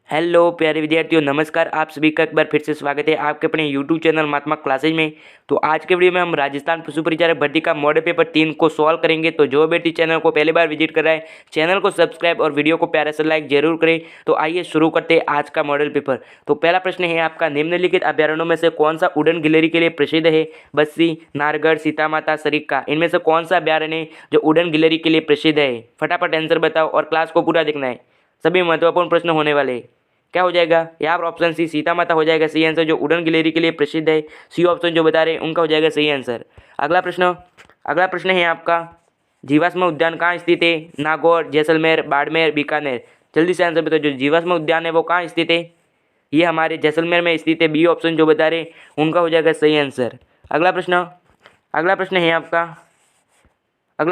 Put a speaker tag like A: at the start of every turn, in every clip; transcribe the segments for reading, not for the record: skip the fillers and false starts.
A: Hello प्यारे विद्यार्थियों, नमस्कार। आप सभी का एक बार फिर से स्वागत है आपके अपने यूट्यूब चैनल महात्मा क्लासेज में। तो आज के वीडियो में हम राजस्थान पशु परिचारक भर्ती का मॉडल पेपर 3 को सॉल्व करेंगे। तो जो व्यक्ति चैनल को पहली बार विजिट कर रहा है, चैनल को सब्सक्राइब और वीडियो को प्यारा सा लाइक जरूर करें। तो आइए शुरू करते हैं आज का मॉडल पेपर। तो पहला प्रश्न है आपका, निम्नलिखित अभ्यारण्यों में से कौन सा उड़न गिलहरी के लिए प्रसिद्ध है? बस्सी, नारगढ़, सीता माता, सरिस्का। इनमें से कौन सा अभ्यारण्य है जो उड़न गिलहरी के लिए प्रसिद्ध है? फटाफट आंसर बताओ और क्लास को पूरा देखना है, सभी महत्वपूर्ण प्रश्न होने वाले हैं। क्या हो जाएगा यहाँ पर? ऑप्शन सी सीता माता हो जाएगा सही आंसर, जो उड़न गिलहरी के लिए प्रसिद्ध है। सी ऑप्शन जो बता रहे हैं उनका हो जाएगा सही आंसर। अगला प्रश्न है आपका, जीवाश्म उद्यान कहाँ स्थित है? नागौर, जैसलमेर, बाड़मेर, बीकानेर। जल्दी से आंसर बताओ, जो जीवाश्म उद्यान है वो कहाँ स्थित है? ये हमारे जैसलमेर में स्थित है। बी ऑप्शन जो बता रहे हैं उनका हो जाएगा सही आंसर। अगला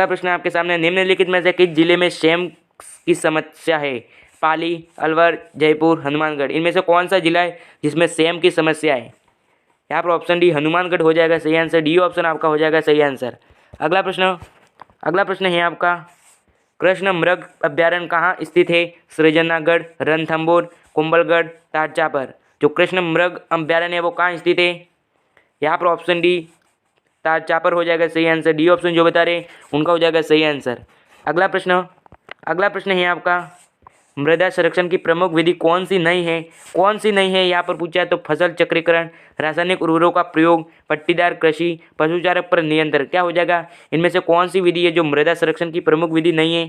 A: प्रश्न आपके सामने, निम्नलिखित में से किस जिले में सेम की समस्या है? पाली, अलवर, जयपुर, हनुमानगढ़। इनमें से कौन सा जिला है जिसमें सेम की समस्या है? यहाँ पर ऑप्शन डी हनुमानगढ़ हो जाएगा सही आंसर। डी ऑप्शन आपका हो जाएगा सही आंसर। अगला प्रश्न है आपका, कृष्ण मृग अभ्यारण्य कहाँ स्थित है? सृजनागढ़, रणथंभौर, कुंभलगढ़, तारचापर। जो कृष्ण मृग अभ्यारण्य है वो कहाँ स्थित है? यहाँ पर ऑप्शन डी तारचापर हो जाएगा सही आंसर। डी ऑप्शन जो बता रहे हैं उनका हो जाएगा सही आंसर। अगला प्रश्न है आपका, मृदा संरक्षण की प्रमुख विधि कौन सी नहीं है? यहाँ पर पूछा है तो फसल चक्रीकरण, रासायनिक उर्वरकों का प्रयोग, पट्टीदार कृषि, पशुचारक पर नियंत्रण। क्या हो जाएगा? इनमें से कौन सी विधि है जो मृदा संरक्षण की प्रमुख विधि नहीं है?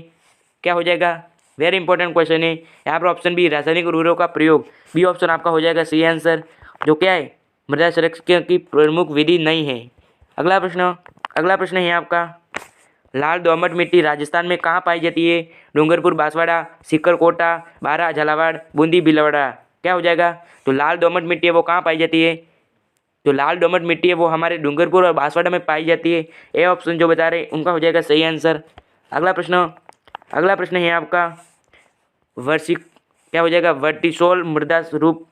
A: क्या हो जाएगा? वेरी इंपॉर्टेंट क्वेश्चन है। यहाँ पर ऑप्शन बी रासायनिक उर्वरकों का प्रयोग। बी ऑप्शन आपका हो जाएगा सही आंसर, जो क्या है मृदा संरक्षण की प्रमुख विधि नहीं है। अगला प्रश्न है आपका, लाल दोमट मिट्टी राजस्थान में कहाँ पाई जाती है? डूंगरपुर, बांसवाड़ा, सीकरकोटा, बारा, झालावाड़, बूंदी, भीलवाड़ा। क्या हो जाएगा? तो लाल दोमट मिट्टी है वो कहाँ पाई जाती है? जो लाल दोमट मिट्टी है वो हमारे डूंगरपुर और बांसवाड़ा में पाई जाती है। ए ऑप्शन जो बता रहे हैं उनका हो जाएगा सही आंसर। अगला प्रश्न है आपका, क्या हो जाएगा? वर्टिसोल मृदा रूप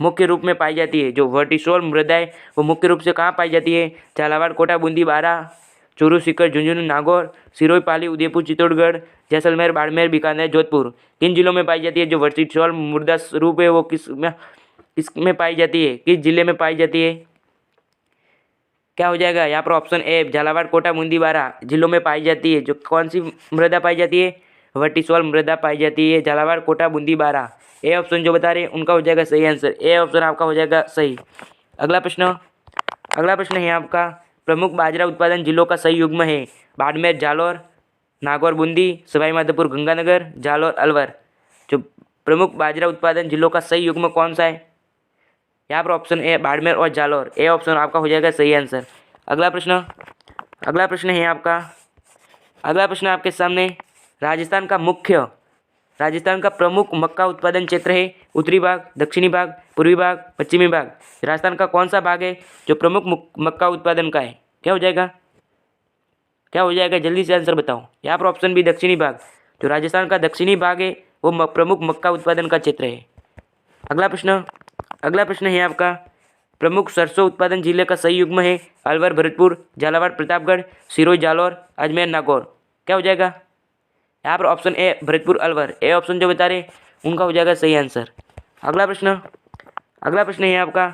A: मुख्य रूप में पाई जाती है। जो वर्टिसोल मृदा है वो मुख्य रूप से कहाँ पाई जाती है? झालावाड़, कोटा, बूंदी, बारा, चूरू, सीकर, झुंझुनू, नागौर, सिरोही, पाली, उदयपुर, चित्तौड़गढ़, जैसलमेर, बाड़मेर, बीकानेर, जोधपुर। किन जिलों में पाई जाती है? जो वर्टिसोल मृदा रूप है वो किसमें पाई जाती है? किस जिले में पाई जाती है? क्या हो जाएगा? यहाँ पर ऑप्शन ए झालावाड़, कोटा, बूंदी, बारा जिलों में पाई जाती है। जो कौन सी मृदा पाई जाती है? वर्टिसोल मृदा पाई जाती है, झालावाड़, कोटा, बूंदी, बारा। ए ऑप्शन जो बता रहे हैं उनका हो जाएगा सही आंसर। ए ऑप्शन आपका हो जाएगा सही। अगला प्रश्न है आपका, प्रमुख बाजरा उत्पादन जिलों का सही युग्म है? बाड़मेर, जालोर, नागौर, बूंदी, सवाई माधोपुर, गंगानगर, जालोर, अलवर। जो प्रमुख बाजरा उत्पादन जिलों का सही युग्म कौन सा है? यहाँ पर ऑप्शन ए बाड़मेर और जालोर। ए ऑप्शन आपका हो जाएगा सही आंसर। अगला प्रश्न है आपका, अगला प्रश्न आपके सामने, राजस्थान का प्रमुख मक्का उत्पादन क्षेत्र है? उत्तरी भाग, दक्षिणी भाग, पूर्वी भाग, पश्चिमी भाग। राजस्थान का कौन सा भाग है जो प्रमुख मक्का उत्पादन का है? क्या हो जाएगा? जल्दी से आंसर बताओ। यहाँ पर ऑप्शन बी दक्षिणी भाग। जो राजस्थान का दक्षिणी भाग है वो प्रमुख मक्का उत्पादन का क्षेत्र है। अगला प्रश्न है आपका, प्रमुख सरसों उत्पादन जिले का सही युग्म है? अलवर, भरतपुर, झालावाड़, प्रतापगढ़, सिरोही, जालोर, अजमेर, नागौर। क्या हो जाएगा? यहाँ पर option A Bharatpur, Alwar. A option जो बता रहे उनका हो जाएगा सही आंसर। अगला प्रश्न है आपका,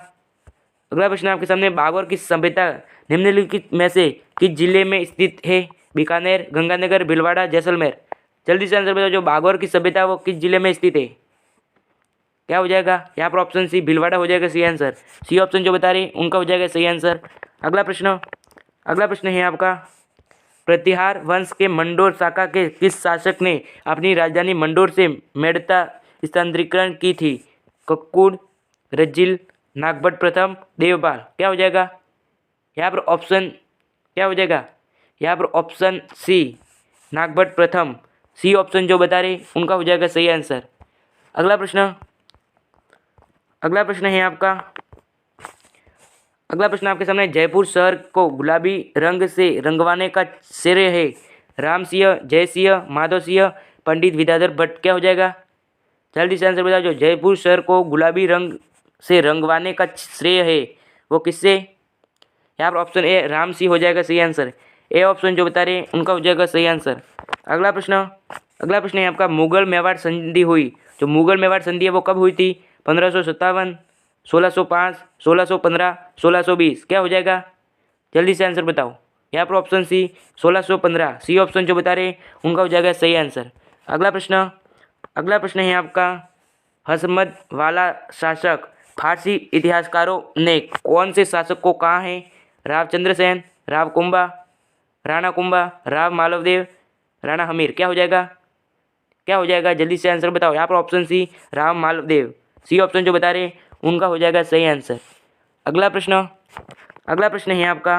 A: अगला प्रश्न आपके सामने, बागौर की सभ्यता निम्नलिखित में से किस जिले में स्थित है? बीकानेर, गंगानगर, भीलवाड़ा, जैसलमेर। जल्दी से आंसर बताओ, जो बागौर की सभ्यता वो किस जिले में स्थित है? क्या हो जाएगा? यहाँ पर ऑप्शन सी भीलवाड़ा हो जाएगा सही आंसर। सी ऑप्शन जो बता रहे उनका हो जाएगा सही आंसर। अगला प्रश्न है आपका, प्रतिहार वंश के मंडोर शाखा के किस शासक ने अपनी राजधानी मंडोर से मेड़ता स्थानांतरित की थी? कक्कुड़, रज्जिल, नागभट्ट प्रथम, देवपाल। क्या हो जाएगा? यहाँ पर ऑप्शन सी नागभट्ट प्रथम। सी ऑप्शन जो बता रहे उनका हो जाएगा सही आंसर। अगला प्रश्न है आपका, अगला प्रश्न आपके सामने, जयपुर शहर को गुलाबी रंग से रंगवाने का श्रेय है? राम सिंह, जय सिंह, माधव सिंह, पंडित विद्याधर भट्ट। क्या हो जाएगा? जल्दी से आंसर बताओ। जो जयपुर शहर को गुलाबी रंग से रंगवाने का श्रेय है वो किससे? यहाँ पर ऑप्शन ए राम सिंह हो जाएगा सही आंसर। ए ऑप्शन जो बता रहे हैं उनका हो जाएगा सही आंसर। अगला प्रश्न है आपका, मुगल मेवाड़ संधि हुई जो मुगल मेवाड़ संधि है वो कब हुई थी? 1557, 1605, 1615, 1620। क्या हो जाएगा? जल्दी से आंसर बताओ। यहाँ पर ऑप्शन सी 1615, सी ऑप्शन जो बता रहे उनका हो जाएगा सही आंसर। अगला प्रश्न है आपका, हसमत वाला शासक फारसी इतिहासकारों ने कौन से शासक को कहा है? रावचंद्र सेन, राव कुंभा, राणा कुंभा, राव मालवदेव, राणा हमीर। क्या हो जाएगा? क्या हो जाएगा? जल्दी से आंसर बताओ। यहाँ पर option C Rao Malavdev, C option जो बता रहे उनका हो जाएगा सही आंसर। अगला प्रश्न है आपका,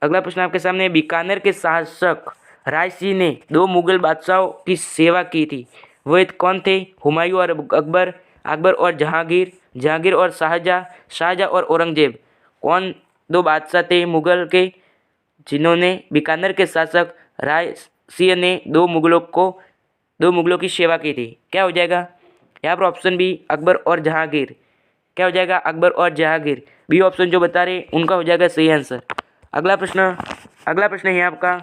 A: अगला प्रश्न आपके सामने, बीकानेर के शासक राय सिंह ने 2 मुगल बादशाहों की सेवा की थी। वे कौन थे? हुमायूं और अकबर, अकबर और जहांगीर, जहांगीर और शाहजहाँ, शाहजहाँ और औरंगजेब। कौन 2 बादशाह थे मुगल के जिन्होंने बीकानेर के शासक राय सिंह ने 2 मुगलों की सेवा की थी? क्या हो जाएगा? यहाँ पर ऑप्शन बी अकबर और जहांगीर। क्या हो जाएगा? अकबर और जहांगीर, बी ऑप्शन जो बता रहे उनका हो जाएगा सही आंसर। अगला प्रश्न है आपका,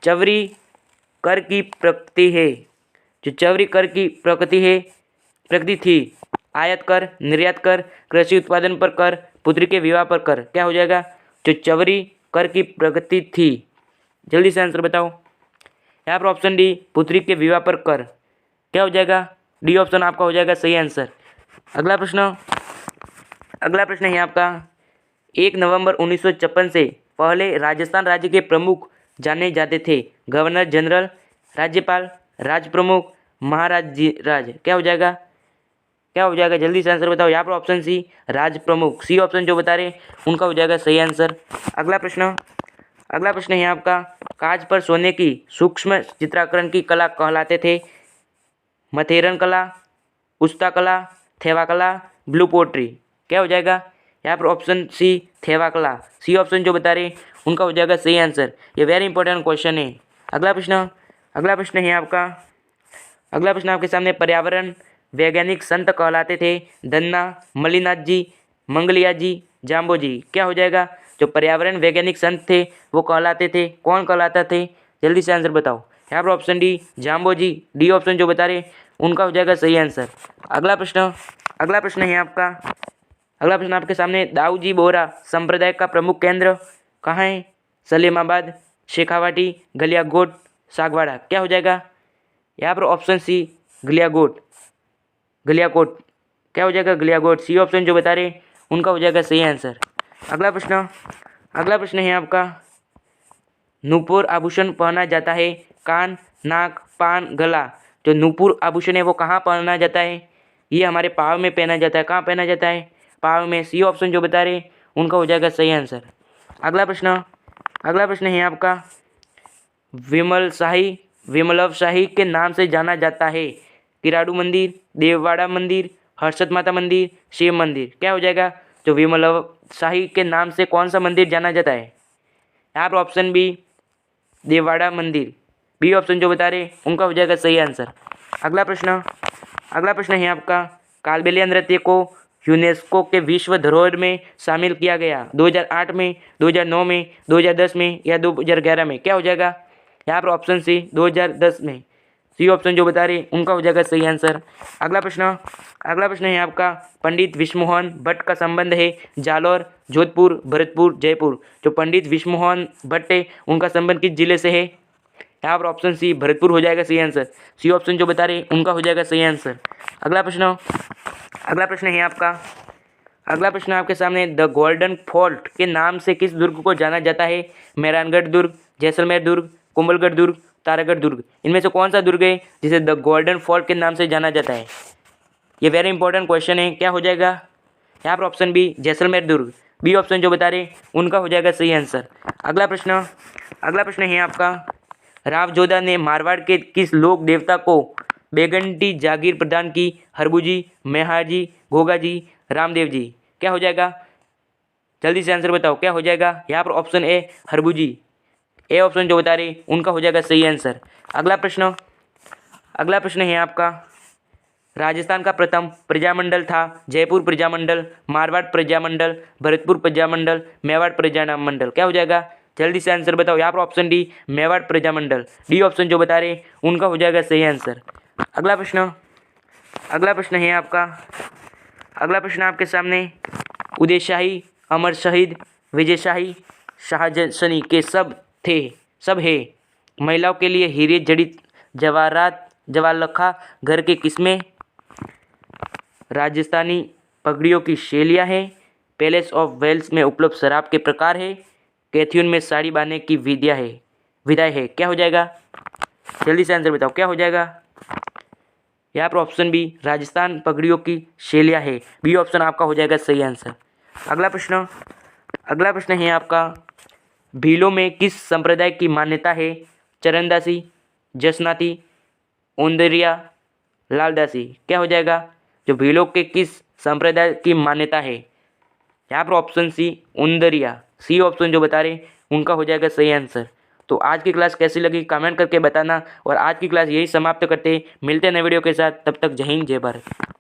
A: चवरी कर की प्रकृति है। जो चवरी कर की प्रकृति थी, आयात कर, निर्यात कर, कृषि उत्पादन पर कर, पुत्री के विवाह पर कर। क्या हो जाएगा? जो चवरी कर की प्रकृति थी, जल्दी से आंसर बताओ। यहाँ पर ऑप्शन डी पुत्री के विवाह पर कर। क्या हो जाएगा? डी ऑप्शन आपका हो जाएगा सही आंसर। अगला प्रश्न है आपका, 1 नवंबर 1956 से पहले राजस्थान राज्य के प्रमुख जाने जाते थे? गवर्नर जनरल, राज्यपाल, राज प्रमुख, महाराज। क्या हो जाएगा? क्या हो जाएगा? जल्दी से आंसर बताओ। यहाँ पर ऑप्शन सी राज प्रमुख, सी ऑप्शन जो बता रहे उनका हो जाएगा सही आंसर। अगला प्रश्न है आपका, कागज पर सोने की सूक्ष्म चित्रांकन की कला कहलाते थे? मथेरन कला, उस्ता कला, थेवा कला, ब्लू पोट्री। क्या हो जाएगा? यहाँ पर ऑप्शन सी थेवा कला, सी ऑप्शन जो बता रहे उनका हो जाएगा सही आंसर। ये वेरी इंपॉर्टेंट क्वेश्चन है। अगला प्रश्न है आपका, अगला प्रश्न आपके सामने, पर्यावरण वैज्ञानिक संत कहलाते थे? धन्ना, मलिनाथ जी, मंगलिया जी, जाम्बो जी। क्या हो जाएगा? जो पर्यावरण वैज्ञानिक संत थे वो कहलाते थे, कौन कहलाता थे? जल्दी से आंसर बताओ। यहाँ पर ऑप्शन डी जाम्बो जी, डी ऑप्शन जो बता रहे उनका हो जाएगा सही आंसर। अगला प्रश्न है आपका, अगला प्रश्न आपके सामने, दाऊजी बोहरा संप्रदाय का प्रमुख केंद्र कहाँ है? सलेमाबाद, शेखावाटी, गलियाकोट, सागवाड़ा। क्या हो जाएगा? यहाँ पर ऑप्शन सी गलियाकोट। क्या हो जाएगा? गलियाकोट, सी ऑप्शन जो बता रहे उनका हो जाएगा सही आंसर। अगला प्रश्न है आपका, नूपुर आभूषण पहना जाता है? कान, नाक, पान, गला। जो नूपुर आभूषण है वो कहाँ पहना जाता है? ये हमारे पाँव में पहना जाता है। कहाँ पहना जाता है? पाँव में, सी ऑप्शन जो बता रहे उनका हो जाएगा सही आंसर। अगला प्रश्न है आपका, विमलव शाही के नाम से जाना जाता है? किराड़ू मंदिर, देववाड़ा मंदिर, हर्षद माता मंदिर, शिव मंदिर। क्या हो जाएगा? जो विमलव शाही के नाम से कौन सा मंदिर जाना जाता है? यहाँ पर ऑप्शन बी देववाड़ा मंदिर, बी ऑप्शन जो बता रहे उनका हो जाएगा सही आंसर। अगला प्रश्न है आपका, कालबेलिया नृत्य को यूनेस्को के विश्व धरोहर में शामिल किया गया 2008 में, 2009 में, 2010 में या 2011 में? क्या हो जाएगा? यहाँ पर ऑप्शन सी 2010 में, सी ऑप्शन जो बता रहे उनका हो जाएगा सही आंसर। अगला प्रश्न है आपका, पंडित विश्वमोहन भट्ट का संबंध है जालौर, जोधपुर, भरतपुर, जयपुर। जो पंडित विश्वमोहन भट्ट है उनका संबंध किस जिले से है? यहाँ पर ऑप्शन सी भरतपुर हो जाएगा सही आंसर, सी ऑप्शन जो बता रहे उनका हो जाएगा सही आंसर। अगला प्रश्न है आपका, अगला प्रश्न आपके सामने, द गोल्डन फोर्ट के नाम से किस दुर्ग को जाना जाता है? मेहरानगढ़ दुर्ग, जैसलमेर दुर्ग, कुंभलगढ़ दुर्ग, तारागढ़ दुर्ग। इनमें से कौन सा दुर्ग है जिसे द गोल्डन फोर्ट के नाम से जाना जाता है? ये वेरी इंपॉर्टेंट क्वेश्चन है। क्या हो जाएगा? यहाँ पर ऑप्शन बी जैसलमेर दुर्ग, बी ऑप्शन जो बता रहे उनका हो जाएगा सही आंसर। अगला प्रश्न है आपका, राव जोधा ने मारवाड़ के किस लोक देवता को बेगंटी जागीर प्रदान की? हरबूजी, मेहाजी, घोगाजी, रामदेव जी। क्या हो जाएगा? जल्दी से आंसर बताओ। क्या हो जाएगा? यहाँ पर ऑप्शन ए हरबूजी, ए ऑप्शन जो बता रहे उनका हो जाएगा सही आंसर। अगला प्रश्न है आपका, राजस्थान का प्रथम प्रजामंडल था? जयपुर प्रजामंडल, मारवाड़ प्रजामंडल, भरतपुर प्रजामंडल, मेवाड़ प्रजामंडल। क्या हो जाएगा? जल्दी से आंसर बताओ। यहाँ पर option D Mewar Prajamandal, D option जो बता रहे उनका हो जाएगा सही आंसर। अगला प्रश्न है आपका, अगला प्रश्न आपके सामने, उदय शाही, अमर शहीद, विजय शाही, शाहजनी के सब है। महिलाओं के लिए हीरे जड़ित जवाहरात जवालखा घर के किसमें? राजस्थानी पगड़ियों की शैलियाँ है, पैलेस ऑफ वेल्स में उपलब्ध शराब के प्रकार है, कैथ्यून में साड़ी बांधने की विधाई है। क्या हो जाएगा? जल्दी से आंसर बताओ, क्या हो जाएगा? यहाँ पर ऑप्शन बी, राजस्थान पगड़ियों की शैलियाँ है। बी ऑप्शन आपका हो जाएगा सही आंसर। अगला प्रश्न है आपका, भीलों में किस संप्रदाय की मान्यता है? चरणदासी, जसनाती, औंदरिया, लालदासी। क्या हो जाएगा? जो भीलों के किस संप्रदाय की मान्यता है? यहाँ पर ऑप्शन सी, औंदरिया। सी ऑप्शन जो बता रहे उनका हो जाएगा सही आंसर। तो आज की क्लास कैसी लगी कमेंट करके बताना, और आज की क्लास यही समाप्त करते हैं। मिलते हैं नए वीडियो के साथ, तब तक जय हिंद जय भारत।